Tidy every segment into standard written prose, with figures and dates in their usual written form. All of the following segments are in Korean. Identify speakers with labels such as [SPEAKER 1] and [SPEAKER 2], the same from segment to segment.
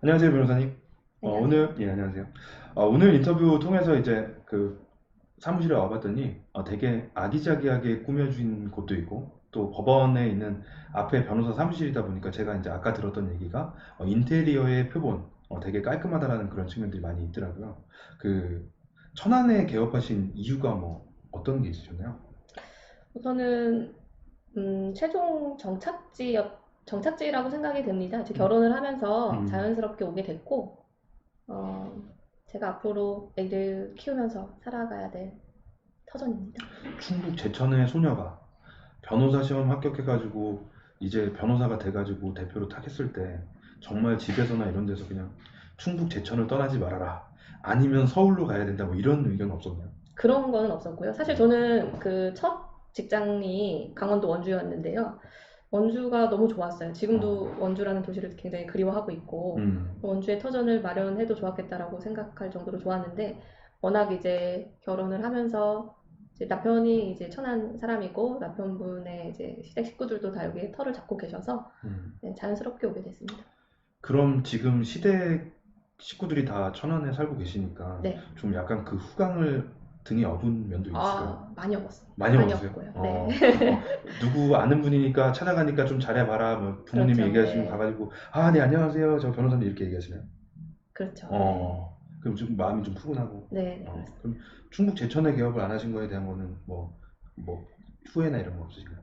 [SPEAKER 1] 안녕하세요, 변호사님.
[SPEAKER 2] 안녕하세요.
[SPEAKER 1] 예, 안녕하세요. 오늘 인터뷰 통해서 이제 그 사무실에 와봤더니 되게 아기자기하게 꾸며진 곳도 있고 또 법원에 있는 앞에 변호사 사무실이다 보니까 제가 이제 아까 들었던 얘기가 인테리어의 표본 되게 깔끔하다라는 그런 측면들이 많이 있더라고요. 그 천안에 개업하신 이유가 뭐 어떤 게 있으셨나요?
[SPEAKER 2] 우선은 최종 정착지라고 생각이 됩니다. 제
[SPEAKER 1] 음,
[SPEAKER 2] 결혼을 하면서
[SPEAKER 1] 음,
[SPEAKER 2] 자연스럽게 오게 됐고, 어, 제가 앞으로 애를 키우면서 살아가야 될 터전입니다.
[SPEAKER 1] 충북 제천의 소녀가 변호사 시험 합격해가지고 이제 변호사가 돼가지고 대표로 탁 했을 때 정말 집에서나 이런 데서 그냥 충북 제천을 떠나지 말아라. 아니면 서울로 가야 된다. 뭐 이런 의견 없었나요?
[SPEAKER 2] 그런 거는 없었고요. 사실 저는 그 첫 직장이 강원도 원주였는데요. 원주가 너무 좋았어요.
[SPEAKER 1] 어,
[SPEAKER 2] 지금도 원주라는 도시를 굉장히 그리워하고 있고,
[SPEAKER 1] 음,
[SPEAKER 2] 원주에 터전을 마련해도 좋았겠다라고 생각할 정도로 좋았는데, 워낙 이제 결혼을 하면서 이제 남편이 이제 천안 사람이고, 남편분의 이제 시댁 식구들도 다 여기에 터를 잡고 계셔서
[SPEAKER 1] 음.
[SPEAKER 2] 네, 자연스럽게 오게 됐습니다.
[SPEAKER 1] 그럼 지금 시댁 식구들이 다 천안에 살고 계시니까
[SPEAKER 2] 네.
[SPEAKER 1] 좀 약간 그 후광을 등에 업은 면도 있을까요?
[SPEAKER 2] 아, 많이 없었어요.
[SPEAKER 1] 많이
[SPEAKER 2] 많이
[SPEAKER 1] 없으세요?
[SPEAKER 2] 없고요. 네.
[SPEAKER 1] 누구 아는 분이니까 찾아가니까 좀 잘해봐라. 뭐 부모님이
[SPEAKER 2] 그렇죠.
[SPEAKER 1] 얘기하시면
[SPEAKER 2] 네.
[SPEAKER 1] 가가지고 네, 안녕하세요. 저 변호사님 이렇게 얘기하시나요?
[SPEAKER 2] 그렇죠. 네.
[SPEAKER 1] 그럼 좀 마음이 좀 푸근하고.
[SPEAKER 2] 네, 네, 그렇습니다.
[SPEAKER 1] 그럼 충북 제천에 개업을 안 하신 거에 대한 거는 뭐, 후회나 이런 거 없으신가요?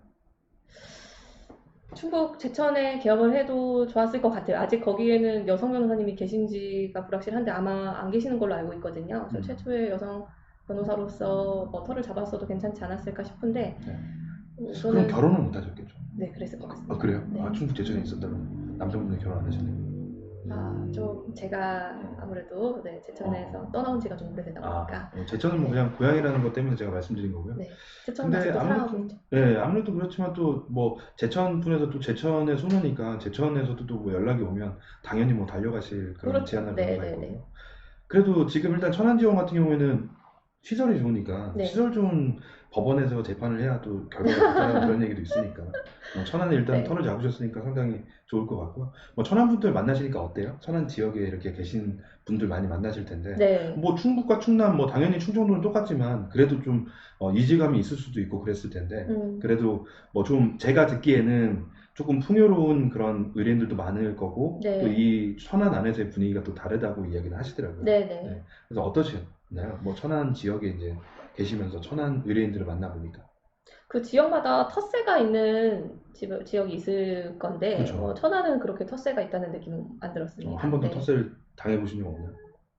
[SPEAKER 2] 충북 제천에 개업을 해도 좋았을 것 같아요. 아직 거기에는 여성 변호사님이 계신지가 불확실한데 아마 안 계시는 걸로 알고 있거든요. 그래서
[SPEAKER 1] 음,
[SPEAKER 2] 최초의 여성 변호사로서 뭐 터를 잡았어도 괜찮지 않았을까 싶은데
[SPEAKER 1] 네. 그럼
[SPEAKER 2] 우선은
[SPEAKER 1] 결혼은 못 하셨겠죠?
[SPEAKER 2] 네, 그랬을 것
[SPEAKER 1] 아,
[SPEAKER 2] 같습니다.
[SPEAKER 1] 그래요?
[SPEAKER 2] 네.
[SPEAKER 1] 충북 제천에 있었다면 남성분이 결혼 안 하셨네요.
[SPEAKER 2] 좀 제가 아무래도 네, 제천에서
[SPEAKER 1] 어,
[SPEAKER 2] 떠나온 지가 좀 오래되다 보니까
[SPEAKER 1] 제천은 뭐
[SPEAKER 2] 네,
[SPEAKER 1] 그냥 고향이라는 것 때문에 제가 말씀드린 거고요.
[SPEAKER 2] 네. 제천은
[SPEAKER 1] 근데
[SPEAKER 2] 아직도 사랑하고 있죠.
[SPEAKER 1] 아무래도 그렇지만 또 뭐 제천 분에서 또 제천의 소녀니까 제천에서도 또 뭐 연락이 오면 당연히 뭐 달려가실 그런
[SPEAKER 2] 그렇죠.
[SPEAKER 1] 제안할
[SPEAKER 2] 네,
[SPEAKER 1] 변호사일
[SPEAKER 2] 네, 네.
[SPEAKER 1] 거고요. 그래도 지금 일단 천안지원 같은 경우에는 시설이 좋으니까
[SPEAKER 2] 네,
[SPEAKER 1] 시설 좋은 법원에서 재판을 해야 또 결과가 좋다는 그런 얘기도 있으니까 천안에 일단
[SPEAKER 2] 네.
[SPEAKER 1] 터를 잡으셨으니까 상당히 좋을 것 같고요. 뭐 천안 분들 만나시니까 어때요? 천안 지역에 이렇게 계신 분들 많이 만나실 텐데
[SPEAKER 2] 네.
[SPEAKER 1] 뭐 충북과 충남 뭐 당연히 충청도는 똑같지만 그래도 좀 이질감이 있을 수도 있고 그랬을 텐데
[SPEAKER 2] 음,
[SPEAKER 1] 그래도 뭐 좀 제가 듣기에는 조금 풍요로운 그런 의뢰인들도 많을 거고 또
[SPEAKER 2] 네.
[SPEAKER 1] 이 천안 안에서의 분위기가 또 다르다고 이야기를 하시더라고요.
[SPEAKER 2] 네, 네.
[SPEAKER 1] 네. 그래서 어떠셨나요? 뭐 천안 지역에 이제 계시면서 천안 의뢰인들을 만나보니까.
[SPEAKER 2] 그 지역마다 텃세가 있는 지역이 있을 건데,
[SPEAKER 1] 그렇죠.
[SPEAKER 2] 천안은 그렇게 텃세가 있다는 느낌은 안
[SPEAKER 1] 한
[SPEAKER 2] 들었습니다.
[SPEAKER 1] 번도
[SPEAKER 2] 네.
[SPEAKER 1] 텃세를 당해보신 적 없나요?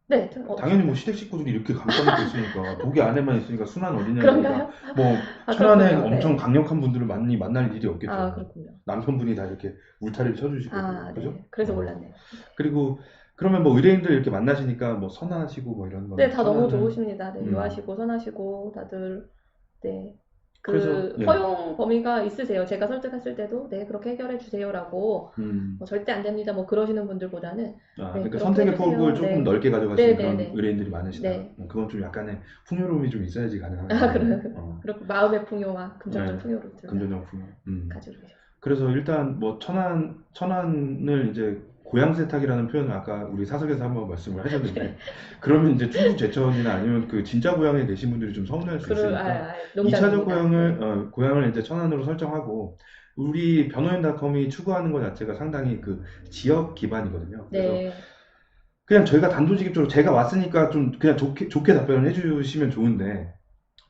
[SPEAKER 2] 네,
[SPEAKER 1] 당연히 뭐
[SPEAKER 2] 없습니다.
[SPEAKER 1] 시댁 식구들이 이렇게 감싸놓고 있으니까 독이 안에만 있으니까 순한 어린애가
[SPEAKER 2] 그런가요?
[SPEAKER 1] 뭐
[SPEAKER 2] 아,
[SPEAKER 1] 천안에
[SPEAKER 2] 그렇군요.
[SPEAKER 1] 엄청
[SPEAKER 2] 네.
[SPEAKER 1] 강력한 분들을 많이 만날 일이
[SPEAKER 2] 아,
[SPEAKER 1] 없겠죠.
[SPEAKER 2] 그렇군요.
[SPEAKER 1] 남편분이 다 이렇게 울타리를 쳐주실 거고,
[SPEAKER 2] 아,
[SPEAKER 1] 그죠?
[SPEAKER 2] 네. 그래서 몰랐네요.
[SPEAKER 1] 그리고 그러면 뭐 의뢰인들 이렇게 만나시니까 뭐 선하시고 뭐 이런
[SPEAKER 2] 네,
[SPEAKER 1] 거는
[SPEAKER 2] 다 너무
[SPEAKER 1] 천안은
[SPEAKER 2] 좋으십니다. 네,
[SPEAKER 1] 음
[SPEAKER 2] 유하시고, 선하시고, 다들, 네.
[SPEAKER 1] 그래서
[SPEAKER 2] 그, 허용 범위가 있으세요. 제가 설득했을 때도, 네, 그렇게 해결해 주세요라고, 절대 안 됩니다. 뭐, 그러시는 분들보다는, 네,
[SPEAKER 1] 그러니까
[SPEAKER 2] 그렇게
[SPEAKER 1] 선택의 폭을
[SPEAKER 2] 해주세요.
[SPEAKER 1] 조금
[SPEAKER 2] 네.
[SPEAKER 1] 넓게
[SPEAKER 2] 네,
[SPEAKER 1] 가져가시는
[SPEAKER 2] 네,
[SPEAKER 1] 그런
[SPEAKER 2] 네.
[SPEAKER 1] 의뢰인들이 많으시다.
[SPEAKER 2] 네.
[SPEAKER 1] 그건 좀 약간의 풍요로움이 좀 있어야지 가능한
[SPEAKER 2] 아,
[SPEAKER 1] 거네요.
[SPEAKER 2] 그래요. 그렇고, 마음의 풍요와 금전적
[SPEAKER 1] 네,
[SPEAKER 2] 풍요를 둘 다
[SPEAKER 1] 금전적 풍요.
[SPEAKER 2] 가지고 계셔.
[SPEAKER 1] 그래서 일단 뭐 천안을 이제 고향 세탁이라는 표현을 아까 우리 사석에서 한번 말씀을 하셨는데 그러면 이제 충북 제천이나 아니면 그 진짜 고향에 계신 분들이 좀 서운할 수 있으니까 2차적
[SPEAKER 2] 농담입니다.
[SPEAKER 1] 고향을
[SPEAKER 2] 네.
[SPEAKER 1] 고향을 이제 천안으로 설정하고 우리 변호인닷컴이 추구하는 것 자체가 상당히 그 지역 기반이거든요. 그래서
[SPEAKER 2] 네.
[SPEAKER 1] 그냥 저희가 단도직입적으로 제가 왔으니까 좀 그냥 좋게 답변을 해주시면 좋은데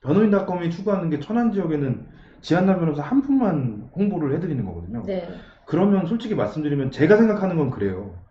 [SPEAKER 1] 변호인닷컴이 추구하는 게 천안 지역에는 지한나 변호사 한 분만 홍보를 해드리는 거거든요.
[SPEAKER 2] 네.
[SPEAKER 1] 그러면 솔직히 말씀드리면 제가 생각하는 건 그래요.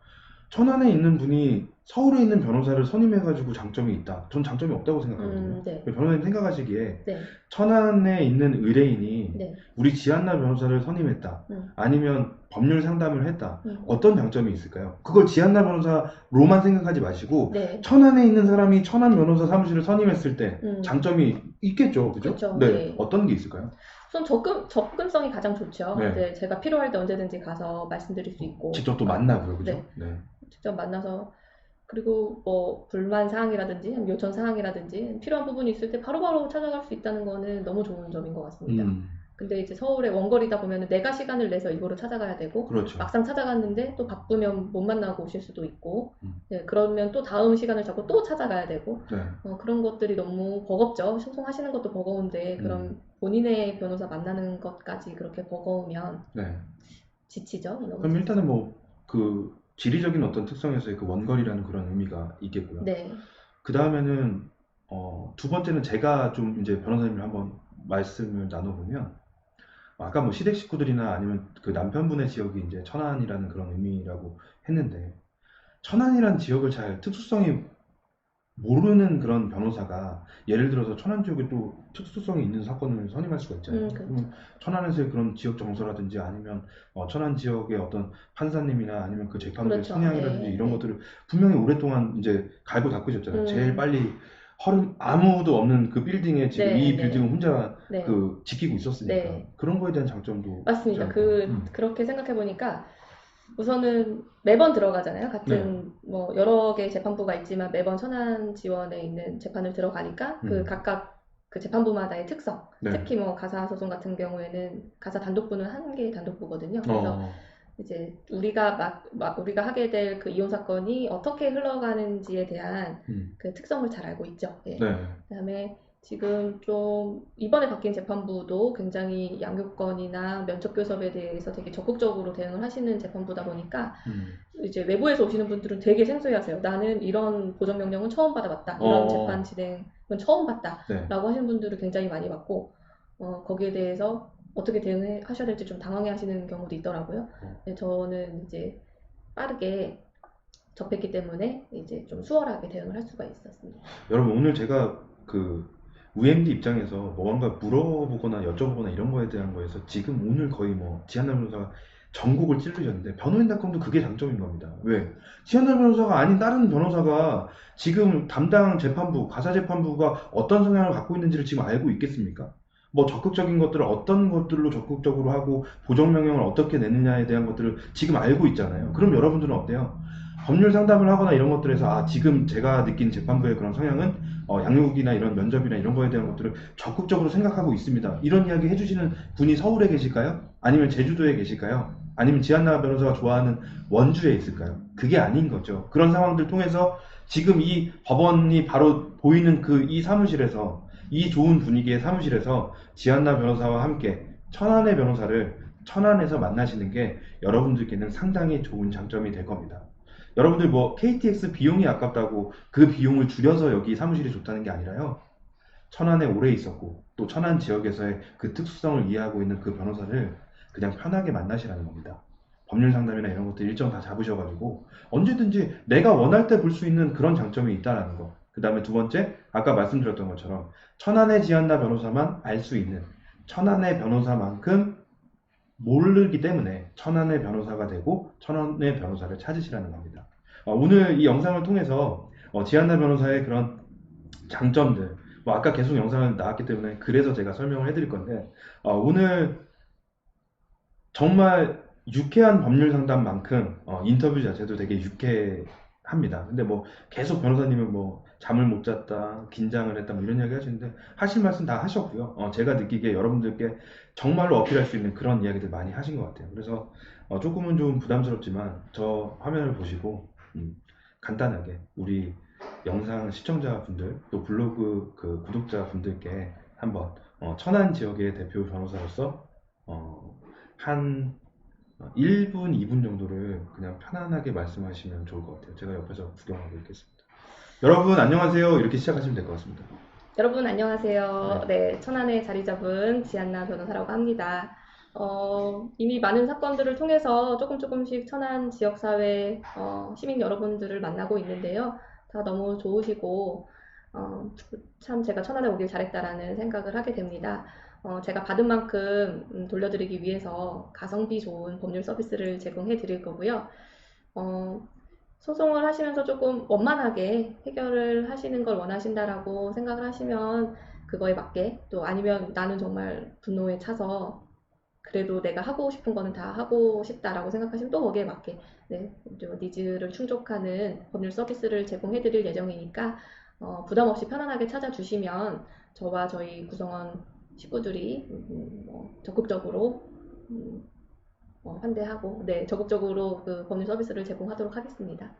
[SPEAKER 1] 천안에 있는 분이 서울에 있는 변호사를 선임해가지고 장점이 있다. 전 장점이 없다고 생각하거든요.
[SPEAKER 2] 네.
[SPEAKER 1] 변호사님 생각하시기에
[SPEAKER 2] 네.
[SPEAKER 1] 천안에 있는 의뢰인이
[SPEAKER 2] 네.
[SPEAKER 1] 우리 지한나 변호사를 선임했다.
[SPEAKER 2] 음.
[SPEAKER 1] 아니면 법률 상담을 했다.
[SPEAKER 2] 음.
[SPEAKER 1] 어떤 장점이 있을까요? 그걸 지한나 변호사로만 생각하지 마시고
[SPEAKER 2] 네.
[SPEAKER 1] 천안에 있는 사람이 천안 변호사 사무실을 선임했을 때
[SPEAKER 2] 음.
[SPEAKER 1] 장점이 있겠죠. 그죠?
[SPEAKER 2] 그렇죠.
[SPEAKER 1] 네.
[SPEAKER 2] 네.
[SPEAKER 1] 어떤 게 있을까요?
[SPEAKER 2] 우선 접근성이 가장 좋죠.
[SPEAKER 1] 네.
[SPEAKER 2] 네, 제가 필요할 때 언제든지 가서 말씀드릴 수 있고,
[SPEAKER 1] 직접 또 만나고요. 그죠?
[SPEAKER 2] 네,
[SPEAKER 1] 네.
[SPEAKER 2] 직접 만나서 그리고 뭐 불만 사항이라든지 요청 사항이라든지 필요한 부분이 있을 때 바로바로 찾아갈 수 있다는 거는 너무 좋은 점인 것 같습니다.
[SPEAKER 1] 음.
[SPEAKER 2] 근데 이제 서울에 원거리다 보면은 내가 시간을 내서 이거를 찾아가야 되고
[SPEAKER 1] 그렇죠.
[SPEAKER 2] 막상 찾아갔는데 또 바쁘면 못 만나고 오실 수도 있고
[SPEAKER 1] 음.
[SPEAKER 2] 네, 그러면 또 다음 시간을 잡고 또 찾아가야 되고
[SPEAKER 1] 네.
[SPEAKER 2] 그런 것들이 너무 버겁죠. 소송하시는 것도 버거운데 그럼 본인의 변호사 만나는 것까지 그렇게 버거우면
[SPEAKER 1] 네.
[SPEAKER 2] 지치죠. 너무
[SPEAKER 1] 그럼 일단은 뭐 그 지리적인 어떤 특성에서의 그 원거리라는 그런 의미가 있겠고요.
[SPEAKER 2] 네.
[SPEAKER 1] 그 다음에는 두 번째는 제가 좀 이제 변호사님을 한번 말씀을 나눠보면 아까 뭐 시댁 식구들이나 아니면 그 남편분의 지역이 이제 천안이라는 그런 의미라고 했는데 천안이라는 지역을 잘 특수성이 모르는 그런 변호사가 예를 들어서 천안 지역에 또 특수성이 있는 사건을 선임할 수가 있잖아요.
[SPEAKER 2] 그렇죠.
[SPEAKER 1] 그러면 천안에서의 그런 지역 정서라든지 아니면 천안 지역의 어떤 판사님이나 아니면 그 재판부의
[SPEAKER 2] 그렇죠.
[SPEAKER 1] 성향이라든지
[SPEAKER 2] 네,
[SPEAKER 1] 이런
[SPEAKER 2] 네.
[SPEAKER 1] 것들을 분명히 오랫동안 이제 갈고 닦으셨잖아요. 제일
[SPEAKER 2] 음,
[SPEAKER 1] 빨리 아무도 없는 그 빌딩에 지금
[SPEAKER 2] 네,
[SPEAKER 1] 이
[SPEAKER 2] 네,
[SPEAKER 1] 빌딩을 혼자
[SPEAKER 2] 네,
[SPEAKER 1] 그 지키고 있었으니까
[SPEAKER 2] 네.
[SPEAKER 1] 그런 거에 대한 장점도 있지
[SPEAKER 2] 맞습니다.
[SPEAKER 1] 않을까.
[SPEAKER 2] 그렇게 생각해 보니까 우선은 매번 들어가잖아요.
[SPEAKER 1] 네.
[SPEAKER 2] 같은 뭐 여러 개의 재판부가 있지만 매번 천안 지원에 있는 재판을 들어가니까 그 각각 그 재판부마다의 특성,
[SPEAKER 1] 네.
[SPEAKER 2] 특히 뭐 가사 소송 같은 경우에는 가사 단독부는 한 개의 단독부거든요. 그래서 이제 우리가 하게 될 그 이혼 사건이 어떻게 흘러가는지에 대한 그 특성을 잘 알고 있죠. 예.
[SPEAKER 1] 네.
[SPEAKER 2] 그다음에 지금 좀 이번에 바뀐 재판부도 굉장히 양육권이나 면접 교섭에 대해서 되게 적극적으로 대응을 하시는 재판부다 보니까 이제 외부에서 오시는 분들은 되게 생소해하세요. 나는 이런 보정 명령은 처음 받아봤다. 이런 재판 진행은 처음 봤다라고 하시는 분들을 굉장히 많이 봤고 거기에 대해서 어떻게 대응하셔야 될지 좀 당황해하시는 경우도 있더라고요. 네, 저는 이제 빠르게 접했기 때문에 이제 좀 수월하게 대응을 할 수가 있었습니다.
[SPEAKER 1] 여러분 오늘 제가 그 UMD 입장에서 뭔가 물어보거나 여쭤보거나 이런 거에 대한 거에서 지금 오늘 거의 뭐 지한나 변호사가 전곡을 찌르셨는데 변호인닷컴도 그게 장점인 겁니다. 왜? 지한나 변호사가 아닌 다른 변호사가 지금 담당 재판부, 가사재판부가 어떤 성향을 갖고 있는지를 지금 알고 있겠습니까? 뭐 적극적인 것들을 어떤 것들로 적극적으로 하고 보정명령을 어떻게 내느냐에 대한 것들을 지금 알고 있잖아요. 그럼 여러분들은 어때요? 법률 상담을 하거나 이런 것들에서 지금 제가 느낀 재판부의 그런 성향은 양육이나 이런 면접이나 이런 거에 대한 것들을 적극적으로 생각하고 있습니다. 이런 이야기 해주시는 분이 서울에 계실까요? 아니면 제주도에 계실까요? 아니면 지한나 변호사가 좋아하는 원주에 있을까요? 그게 아닌 거죠. 그런 상황들 통해서 지금 이 법원이 바로 보이는 이 사무실에서 이 좋은 분위기의 사무실에서 지한나 변호사와 함께 천안의 변호사를 천안에서 만나시는 게 여러분들께는 상당히 좋은 장점이 될 겁니다. 여러분들 뭐 KTX 비용이 아깝다고 그 비용을 줄여서 여기 사무실이 좋다는 게 아니라요. 천안에 오래 있었고 또 천안 지역에서의 그 특수성을 이해하고 있는 그 변호사를 그냥 편하게 만나시라는 겁니다. 법률 상담이나 이런 것들 일정 다 잡으셔가지고 언제든지 내가 원할 때 볼 수 있는 그런 장점이 있다는 거. 그 다음에 두 번째, 아까 말씀드렸던 것처럼 천안의 지한나 변호사만 알 수 있는 천안의 변호사만큼 모르기 때문에 천안의 변호사가 되고 천안의 변호사를 찾으시라는 겁니다. 오늘 이 영상을 통해서 지한나 변호사의 그런 장점들, 뭐 아까 계속 영상을 나왔기 때문에 그래서 제가 설명을 해드릴 건데 오늘 정말 유쾌한 법률 상담만큼 인터뷰 자체도 되게 유쾌합니다. 근데 뭐 계속 변호사님은 뭐 잠을 못 잤다, 긴장을 했다, 뭐 이런 이야기 하시는데 하실 말씀 다 하셨고요. 제가 느끼기에 여러분들께 정말로 어필할 수 있는 그런 이야기들 많이 하신 것 같아요. 그래서 조금은 좀 부담스럽지만 저 화면을 보시고 간단하게 우리 영상 시청자분들 또 블로그 그 구독자분들께 한번 천안 지역의 대표 변호사로서 한 1분, 2분 정도를 그냥 편안하게 말씀하시면 좋을 것 같아요. 제가 옆에서 구경하고 있겠습니다. 여러분 안녕하세요. 이렇게 시작하시면 될 것 같습니다.
[SPEAKER 2] 여러분 안녕하세요. 네, 천안에 자리 잡은 지한나 변호사라고 합니다. 이미 많은 사건들을 통해서 조금씩 천안 지역사회 시민 여러분들을 만나고 있는데요. 다 너무 좋으시고 참 제가 천안에 오길 잘했다라는 생각을 하게 됩니다. 제가 받은 만큼 돌려드리기 위해서 가성비 좋은 법률 서비스를 제공해 드릴 거고요. 소송을 하시면서 조금 원만하게 해결을 하시는 걸 원하신다라고 생각을 하시면 그거에 맞게 또 아니면 나는 정말 분노에 차서 그래도 내가 하고 싶은 거는 다 하고 싶다라고 생각하시면 또 거기에 맞게 네, 니즈를 충족하는 법률 서비스를 제공해 드릴 예정이니까 부담 없이 편안하게 찾아주시면 저와 저희 구성원 식구들이 적극적으로 환대하고 네, 적극적으로 그 법률 서비스를 제공하도록 하겠습니다.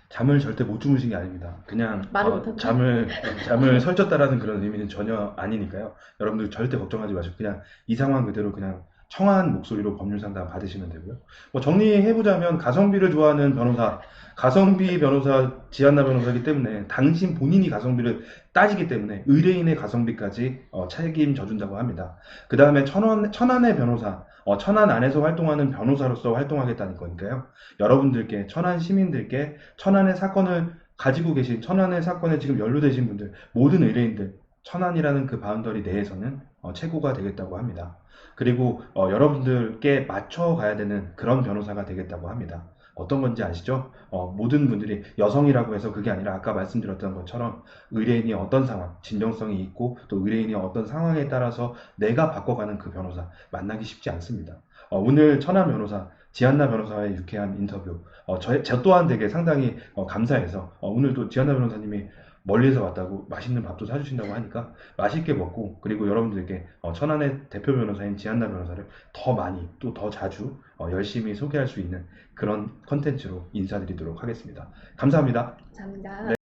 [SPEAKER 1] 잠을 절대 못 주무신 게 아닙니다. 그냥
[SPEAKER 2] 말을 못하고
[SPEAKER 1] 잠을 설쳤다라는 그런 의미는 전혀 아니니까요. 여러분들 절대 걱정하지 마시고 그냥 이 상황 그대로 그냥 청아한 목소리로 법률 상담 받으시면 되고요. 뭐 정리해보자면 가성비를 좋아하는 변호사, 가성비 변호사 지한나 변호사이기 때문에 당신 본인이 가성비를 따지기 때문에 의뢰인의 가성비까지 책임져 준다고 합니다. 그 다음에 천안의 변호사, 천안 안에서 활동하는 변호사로서 활동하겠다는 거니까요. 여러분들께, 천안 시민들께 천안의 사건을 가지고 계신, 천안의 사건에 지금 연루되신 분들, 모든 의뢰인들, 천안이라는 그 바운더리 내에서는 최고가 되겠다고 합니다. 그리고 여러분들께 맞춰가야 되는 그런 변호사가 되겠다고 합니다. 어떤 건지 아시죠? 모든 분들이 여성이라고 해서 그게 아니라 아까 말씀드렸던 것처럼 의뢰인이 어떤 상황, 진정성이 있고 또 의뢰인이 어떤 상황에 따라서 내가 바꿔가는 그 변호사 만나기 쉽지 않습니다. 오늘 천안 변호사, 지한나 변호사와의 유쾌한 인터뷰, 저 또한 되게 상당히 감사해서 오늘 또 지한나 변호사님이 멀리서 왔다고 맛있는 밥도 사주신다고 하니까 맛있게 먹고 그리고 여러분들께 천안의 대표 변호사인 지한나 변호사를 더 많이 또 더 자주 열심히 소개할 수 있는 그런 컨텐츠로 인사드리도록 하겠습니다. 감사합니다.
[SPEAKER 2] 감사합니다.
[SPEAKER 1] 네.